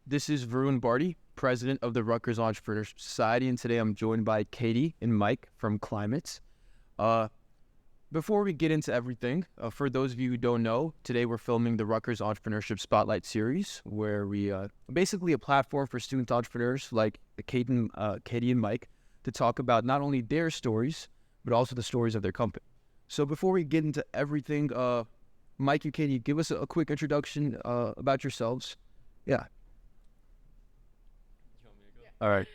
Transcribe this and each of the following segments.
This is Varun Bharti, president of the Rutgers Entrepreneurial Society, and today I'm joined by Katie and Mike from CliMit. Before we get into everything, for those of you who don't know, today we're filming the Rutgers Entrepreneurship Spotlight Series, where we basically a platform for student entrepreneurs like Katie and Mike to talk about not only their stories, but also the stories of their company. So before we get into everything, Mike and Katie, give us a quick introduction about yourselves. Yeah. All right.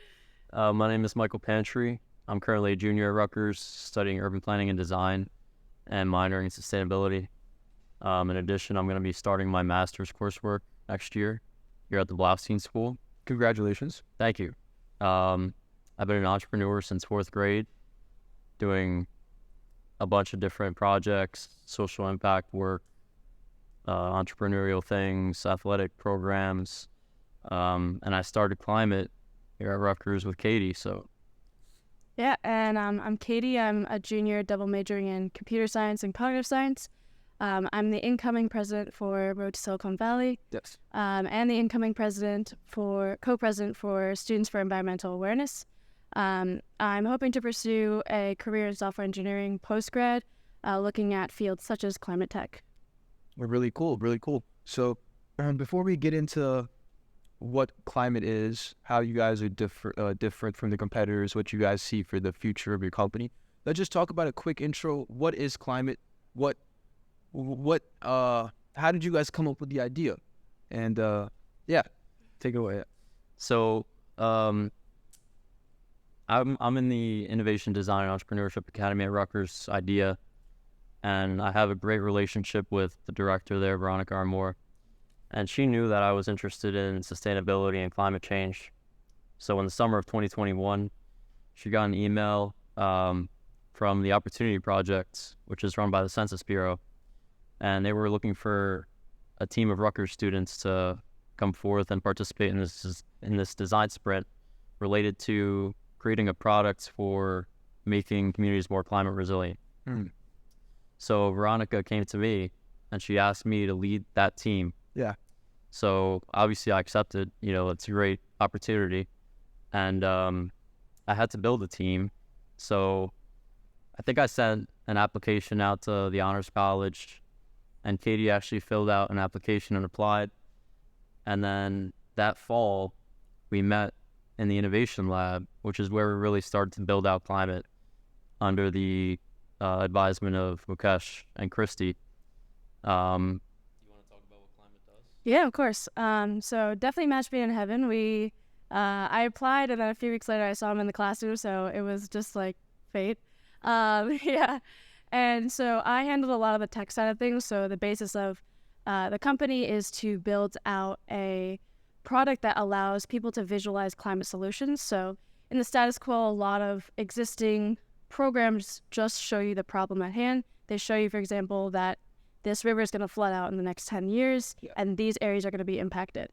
My name is Michael Pantry. I'm currently a junior at Rutgers studying urban planning and design and minoring in sustainability. In addition, I'm going to be starting my master's coursework next year here at the Blaustein School. Congratulations. Thank you. I've been an entrepreneur since 4th grade, doing a bunch of different projects, social impact work, entrepreneurial things, athletic programs, and I started CliMit here at Rutgers with Katie. So, yeah, and I'm Katie. I'm a junior double majoring in computer science and cognitive science. I'm the incoming president for Road to Silicon Valley. Yes. And the incoming co-president for Students for Environmental Awareness. I'm hoping to pursue a career in software engineering post-grad, looking at fields such as climate tech. Really cool, really cool. So before we get into what CliMit is, how you guys are different from the competitors, what you guys see for the future of your company, let's just talk about a quick intro. What is CliMit? How did you guys come up with the idea? And yeah, take it away. So I'm in the Innovation Design and Entrepreneurship Academy at Rutgers IDEA, and I have a great relationship with the director there, Veronica Armour. And she knew that I was interested in sustainability and climate change. So in the summer of 2021, she got an email from the Opportunity Project, which is run by the Census Bureau. And they were looking for a team of Rutgers students to come forth and participate in this design sprint related to creating a product for making communities more climate resilient. So Veronica came to me and she asked me to lead that team. Yeah. So obviously I accepted, it's a great opportunity. And I had to build a team. So I think I sent an application out to the Honors College, and Katie actually filled out an application and applied. And then that fall, we met in the Innovation Lab, which is where we really started to build out CliMit under the advisement of Mukesh and Christy. Yeah, of course. So definitely match made in heaven. I applied, and then a few weeks later I saw him in the classroom, so it was just like fate. Yeah. And so I handled a lot of the tech side of things. So the basis of the company is to build out a product that allows people to visualize climate solutions. So in the status quo, a lot of existing programs just show you the problem at hand. They show you, for example, that this river is going to flood out in the next 10 years, and these areas are going to be impacted.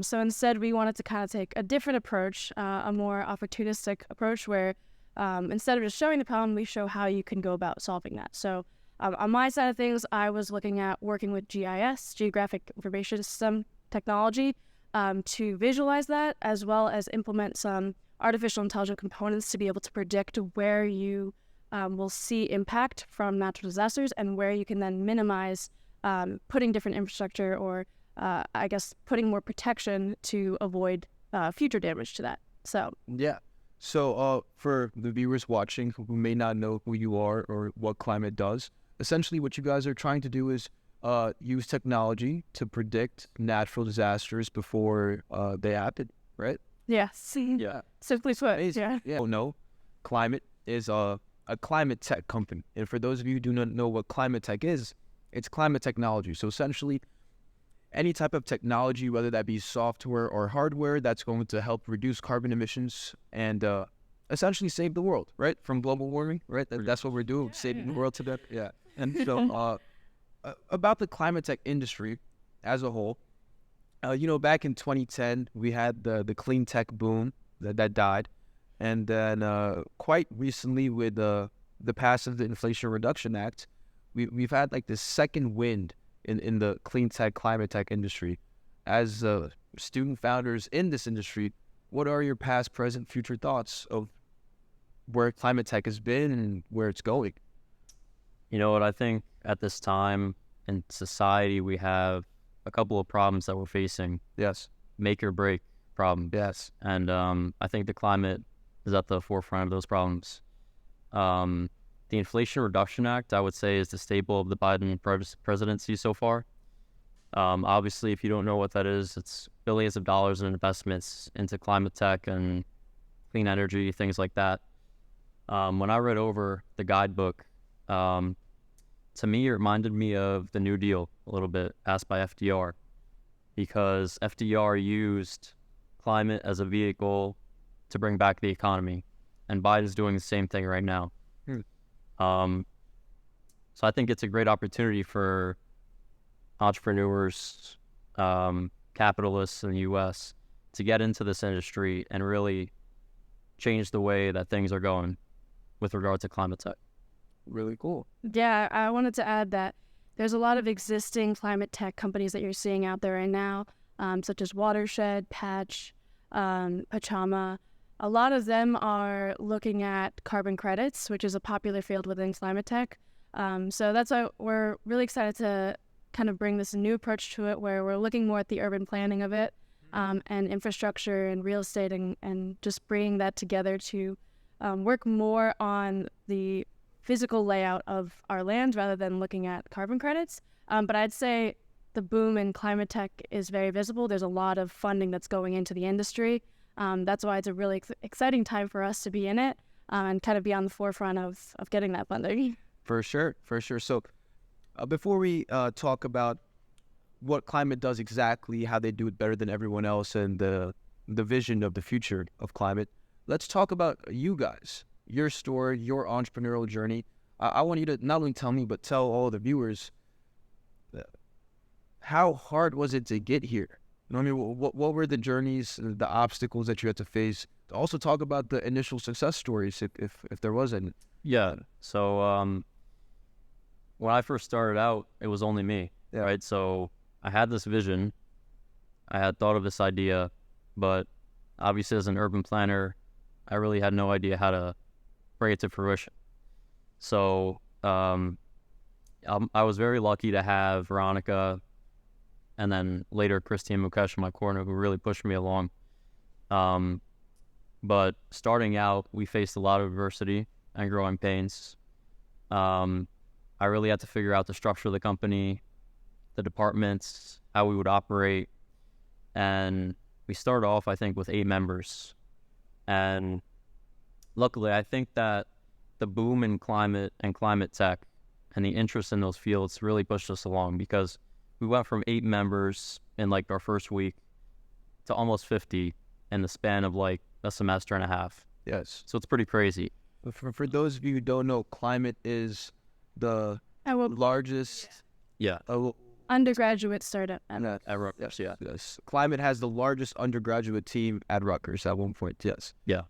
So instead, we wanted to kind of take a different approach, a more opportunistic approach, where instead of just showing the problem, we show how you can go about solving that. So on my side of things, I was looking at working with GIS, Geographic Information System technology, to visualize that, as well as implement some artificial intelligence components to be able to predict where you will see impact from natural disasters and where you can then minimize putting different infrastructure or putting more protection to avoid future damage to that. So yeah. So for the viewers watching who may not know who you are or what CliMit does, essentially what you guys are trying to do is use technology to predict natural disasters before they happen, right? Yes. Yeah. Simply put. Amazing. Yeah. Oh no, CliMit is a climate tech company. And for those of you who do not know what climate tech is, it's climate technology. So essentially, any type of technology, whether that be software or hardware, that's going to help reduce carbon emissions and essentially save the world, right? From global warming, right? That's what we're doing, saving the world today. Yeah. And so about the climate tech industry as a whole, back in 2010, we had the clean tech boom that died. And then quite recently with the passage of the Inflation Reduction Act, we've had like this second wind in the clean tech, climate tech industry. as student founders in this industry, what are your past, present, future thoughts of where climate tech has been and where it's going? You know what? I think at this time in society, we have a couple of problems that we're facing. Yes. Make or break problem. Yes. And I think the climate is at the forefront of those problems. The Inflation Reduction Act, I would say, is the staple of the Biden presidency so far. Obviously, if you don't know what that is, it's billions of dollars in investments into climate tech and clean energy, things like that. When I read over the guidebook, to me, it reminded me of the New Deal a little bit, passed by FDR, because FDR used climate as a vehicle to bring back the economy, and Biden's doing the same thing right now. So I think it's a great opportunity for entrepreneurs, capitalists in the U.S. to get into this industry and really change the way that things are going with regard to climate tech. Really cool. Yeah, I wanted to add that there's a lot of existing climate tech companies that you're seeing out there right now, such as Watershed, Patch, Pachama. A lot of them are looking at carbon credits, which is a popular field within climate tech. So that's why we're really excited to kind of bring this new approach to it, where we're looking more at the urban planning of it, and infrastructure and real estate, and just bringing that together to work more on the physical layout of our land rather than looking at carbon credits. But I'd say the boom in climate tech is very visible. There's a lot of funding that's going into the industry. That's why it's a really exciting time for us to be in it, and kind of be on the forefront of getting that funding. For sure. So before we talk about what CliMit does exactly, how they do it better than everyone else, and the vision of the future of climate, let's talk about you guys, your story, your entrepreneurial journey. I want you to not only tell me, but tell all the viewers, how hard was it to get here? You know what I mean? What were the journeys, the obstacles that you had to face? Also talk about the initial success stories, if there was any. Yeah. So when I first started out, it was only me, right? So I had this vision. I had thought of this idea, but obviously as an urban planner, I really had no idea how to bring it to fruition. So I was very lucky to have Veronica and then later Christy and Mukesh in my corner, who really pushed me along. But starting out, we faced a lot of adversity and growing pains. I really had to figure out the structure of the company, the departments, how we would operate. And we started off, I think, with 8 members. And luckily, I think that the boom in climate and climate tech and the interest in those fields really pushed us along, because we went from 8 members in like our first week to almost 50 in the span of like a semester and a half. Yes. So it's pretty crazy. For those of you who don't know, CliMit is the largest undergraduate startup at Rutgers. Yes. CliMit has the largest undergraduate team at Rutgers at one point. Yes. Yeah.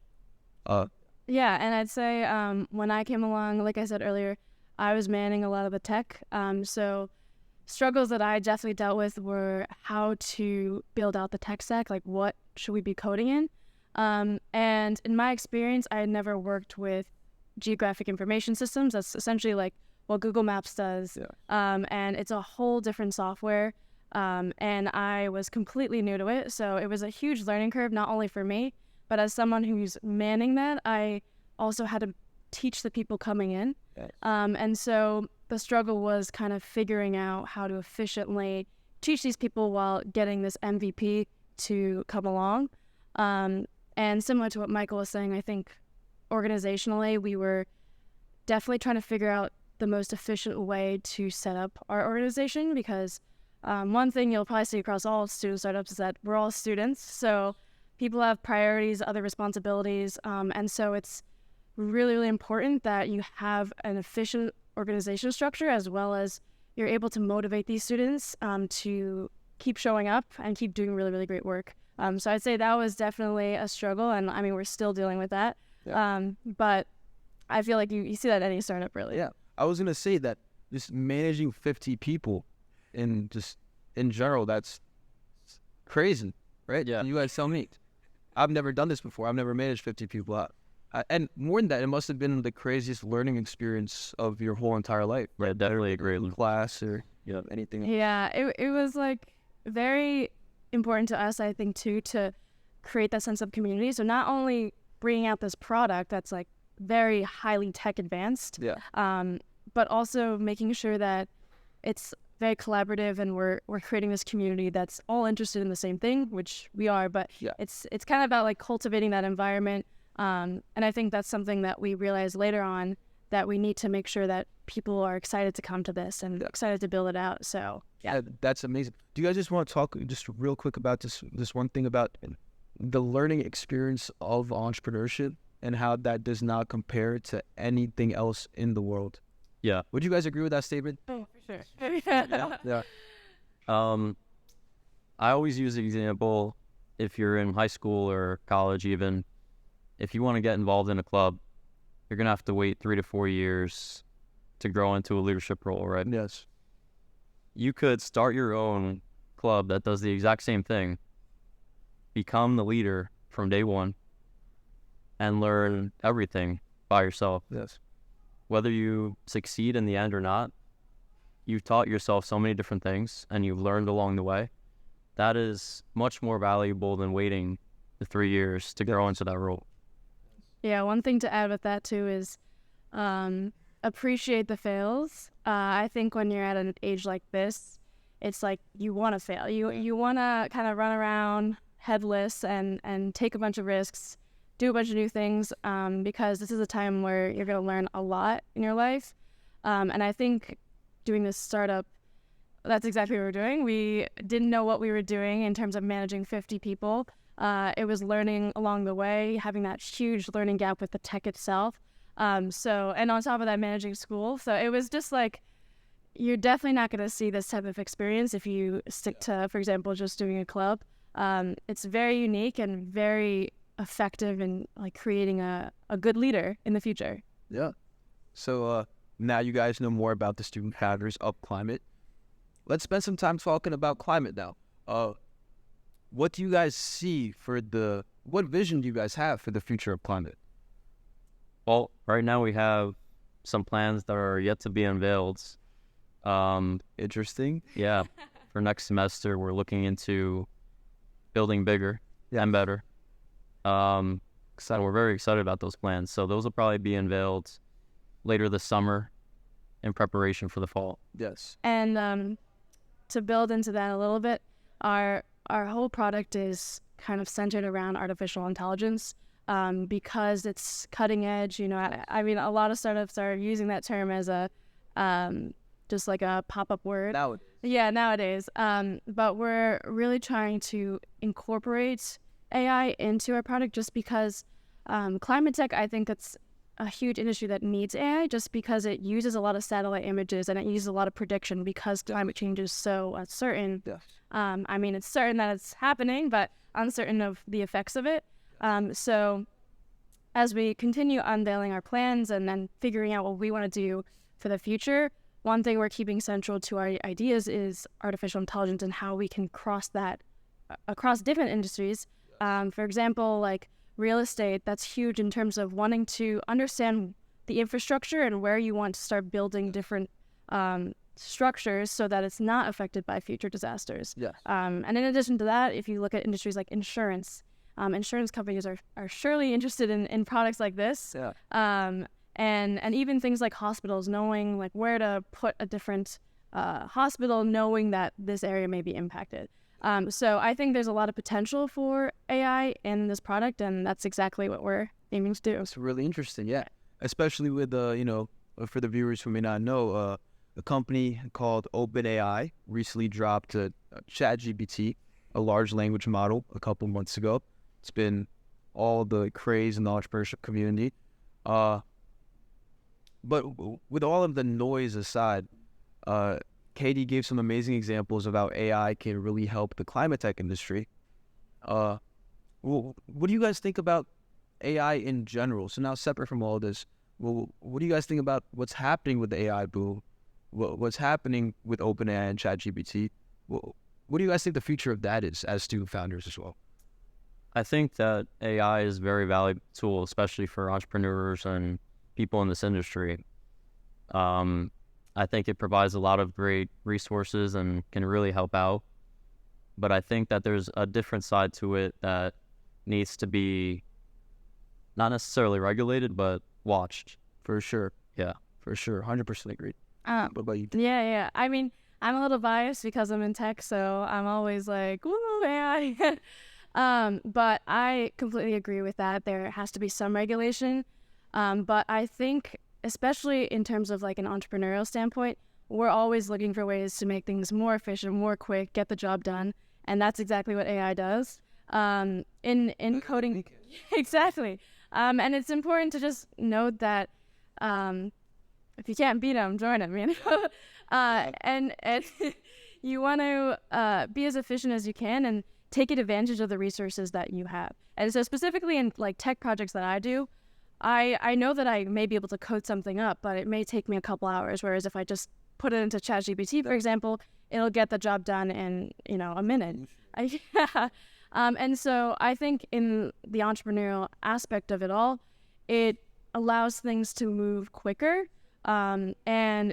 Yeah, and I'd say when I came along, like I said earlier, I was manning a lot of the tech. So struggles that I definitely dealt with were how to build out the tech stack, like what should we be coding in? And in my experience, I had never worked with geographic information systems. That's essentially like what Google Maps does. Yeah. And it's a whole different software. And I was completely new to it. So it was a huge learning curve, not only for me, but as someone who's manning that, I also had to teach the people coming in. Yes. And so the struggle was kind of figuring out how to efficiently teach these people while getting this MVP to come along. And similar to what Michael was saying, I think organizationally, we were definitely trying to figure out the most efficient way to set up our organization, because one thing you'll probably see across all student startups is that we're all students. So people have priorities, other responsibilities. And so it's really, really important that you have an efficient organization structure, as well as you're able to motivate these students to keep showing up and keep doing really, really great work. So I'd say that was definitely a struggle, and I mean, we're still dealing with that. Yeah. But I feel like you see that at any startup, really. Yeah. I was going to say that just managing 50 people in general, that's crazy, right? Yeah. And you guys tell me. I've never done this before. I've never managed 50 people out. And more than that, it must have been the craziest learning experience of your whole entire life. Right, definitely agree. Class or Yeah. anything. Yeah, it was like very important to us, I think, too, to create that sense of community. So not only bringing out this product that's like very highly tech advanced, but also making sure that it's very collaborative and we're creating this community that's all interested in the same thing, which we are. But it's kind of about like cultivating that environment. And I think that's something that we realized later on, that we need to make sure that people are excited to come to this and excited to build it out. So that's amazing. Do you guys just want to talk just real quick about this one thing about the learning experience of entrepreneurship and how that does not compare to anything else in the world? Yeah. Would you guys agree with that statement? Oh, for sure. Yeah. I always use the example, if you're in high school or college even, if you want to get involved in a club, you're going to have to wait 3 to 4 years to grow into a leadership role, right? Yes. You could start your own club that does the exact same thing, become the leader from day one, and learn everything by yourself. Yes. Whether you succeed in the end or not, you've taught yourself so many different things and you've learned along the way. That is much more valuable than waiting the 3 years to grow into that role. Yeah, one thing to add with that too is appreciate the fails. I think when you're at an age like this, it's like you want to fail. You want to kind of run around headless and take a bunch of risks, do a bunch of new things, because this is a time where you're going to learn a lot in your life. And I think doing this startup, that's exactly what we're doing. We didn't know what we were doing in terms of managing 50 people. It was learning along the way, having that huge learning gap with the tech itself. And on top of that, managing school. So it was just like, you're definitely not going to see this type of experience if you stick to, for example, just doing a club. It's very unique and very effective in like creating a good leader in the future. Yeah. So now you guys know more about the student founders of CliMit. Let's spend some time talking about CliMit now. What do you guys see what vision do you guys have for the future of CliMit? Well, right now we have some plans that are yet to be unveiled. Interesting. Yeah. For next semester, we're looking into building bigger and better. So we're very excited about those plans. So those will probably be unveiled later this summer in preparation for the fall. Yes. And to build into that a little bit, our whole product is kind of centered around artificial intelligence, because it's cutting edge. You know, I mean, a lot of startups are using that term as a just like a pop-up word. Nowadays. Yeah, nowadays. But we're really trying to incorporate AI into our product, just because climate tech, I think it's a huge industry that needs AI, just because it uses a lot of satellite images and it uses a lot of prediction, because climate change is so uncertain. Yes. I mean, it's certain that it's happening, but uncertain of the effects of it. So as we continue unveiling our plans and then figuring out what we want to do for the future, one thing we're keeping central to our ideas is artificial intelligence and how we can cross that across different industries. For example, like real estate, that's huge in terms of wanting to understand the infrastructure and where you want to start building different structures so that it's not affected by future disasters. Yes. And in addition to that, if you look at industries like insurance, insurance companies are surely interested in products like this. Yeah. And even things like hospitals, knowing like where to put a different hospital, knowing that this area may be impacted. So I think there's a lot of potential for AI in this product, and that's exactly what we're aiming to do. It's really interesting, yeah. Especially with, for the viewers who may not know, a company called OpenAI recently dropped a ChatGPT, a large language model, a couple months ago. It's been all the craze in the entrepreneurship community. But with all of the noise aside, Katie gave some amazing examples of how AI can really help the climate tech industry. What do you guys think about AI in general? So now, separate from all this, what do you guys think about what's happening with the AI boom? What's happening with OpenAI and ChatGPT? What what do you guys think the future of that is as student founders as well? I think that AI is a very valuable tool, especially for entrepreneurs and people in this industry. I think it provides a lot of great resources and can really help out. But I think that there's a different side to it that needs to be not necessarily regulated, but watched. For sure. Yeah. For sure. 100% agreed. Um, What about you? yeah. I mean, I'm a little biased because I'm in tech, so I'm always like, woo, AI. But I completely agree with that. There has to be some regulation. But I think, especially in terms of like an entrepreneurial standpoint, we're always looking for ways to make things more efficient, more quick, get the job done. And that's exactly what AI does. In coding, exactly. And it's important to just note that if you can't beat them, join them, you know? And you want to be as efficient as you can and take advantage of the resources that you have. And so specifically in like tech projects that I do, I know that I may be able to code something up, but it may take me a couple hours. Whereas if I just put it into ChatGPT, for example, it'll get the job done in, a minute. And so I think in the entrepreneurial aspect of it all, it allows things to move quicker. And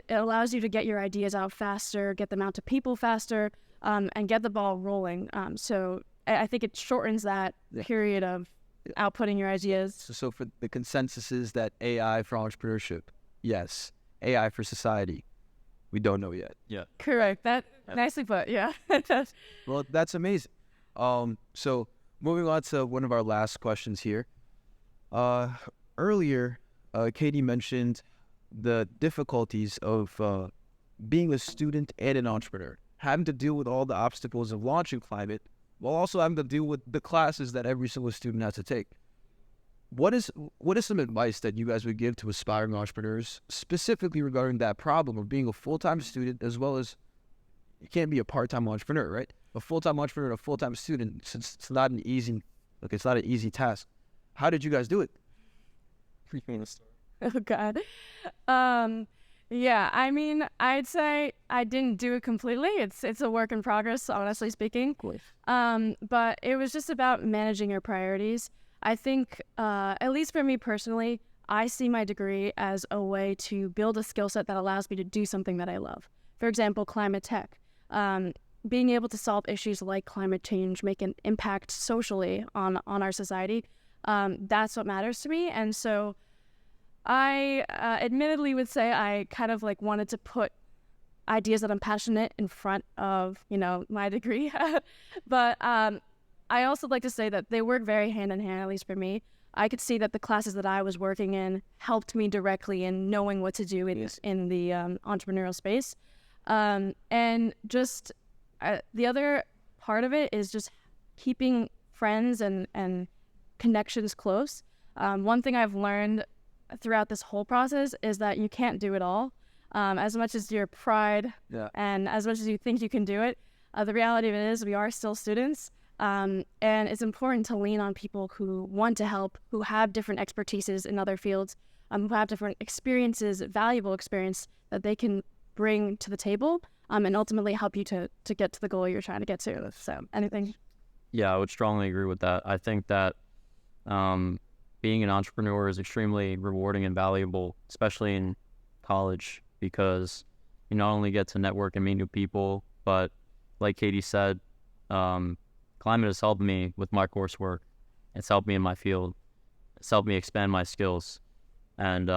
it allows you to get your ideas out faster, get them out to people faster, and get the ball rolling. So I think it shortens that period of outputting your ideas. So for the consensus is that AI for entrepreneurship, yes. AI for society, we don't know yet. Yeah. Correct. Nicely put. Yeah. Well, that's amazing. So moving on to one of our last questions here. Earlier, Katie mentioned the difficulties of being a student and an entrepreneur, having to deal with all the obstacles of launching CliMit, while also having to deal with the classes that every single student has to take. What is some advice that you guys would give to aspiring entrepreneurs, specifically regarding that problem of being a full-time student, as well as you can't be a part-time entrepreneur, right? A full-time entrepreneur and a full-time student, since it's not an easy task. How did you guys do it? Oh God. Yeah, I mean, I'd say I didn't do it completely. It's a work in progress, honestly speaking. But it was just about managing your priorities. I think, at least for me personally, I see my degree as a way to build a skill set that allows me to do something that I love. For example, climate tech. Being able to solve issues like climate change, make an impact socially on our society, that's what matters to me. And so I admittedly would say I kind of like wanted to put ideas that I'm passionate in front of, my degree. But I also like to say that they work very hand in hand, at least for me. I could see that the classes that I was working in helped me directly in knowing what to do in the entrepreneurial space. And just the other part of it is just keeping friends and connections close. One thing I've learned throughout this whole process is that you can't do it all. As much as your pride and as much as you think you can do it, the reality of it is we are still students. And it's important to lean on people who want to help, who have different expertises in other fields, who have different experiences, valuable experience that they can bring to the table, and ultimately help you to get to the goal you're trying to get to. So anything? Yeah, I would strongly agree with that. I think that being an entrepreneur is extremely rewarding and valuable, especially in college, because you not only get to network and meet new people, but like Katie said, CliMit has helped me with my coursework. It's helped me in my field. It's helped me expand my skills. And,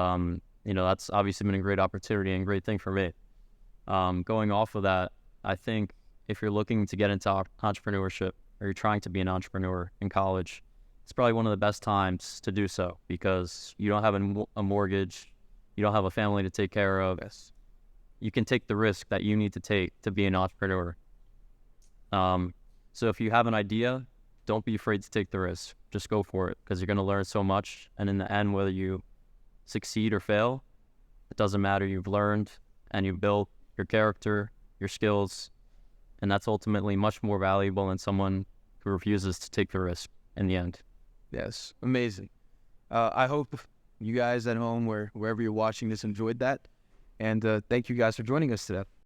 that's obviously been a great opportunity and great thing for me. Going off of that, I think if you're looking to get into entrepreneurship or you're trying to be an entrepreneur in college, it's probably one of the best times to do so because you don't have a mortgage, you don't have a family to take care of. Yes. You can take the risk that you need to take to be an entrepreneur. So if you have an idea, don't be afraid to take the risk. Just go for it because you're going to learn so much. And in the end, whether you succeed or fail, it doesn't matter. You've learned and you've built your character, your skills, and that's ultimately much more valuable than someone who refuses to take the risk in the end. Yes, amazing. I hope you guys at home, wherever you're watching this, enjoyed that. And thank you guys for joining us today.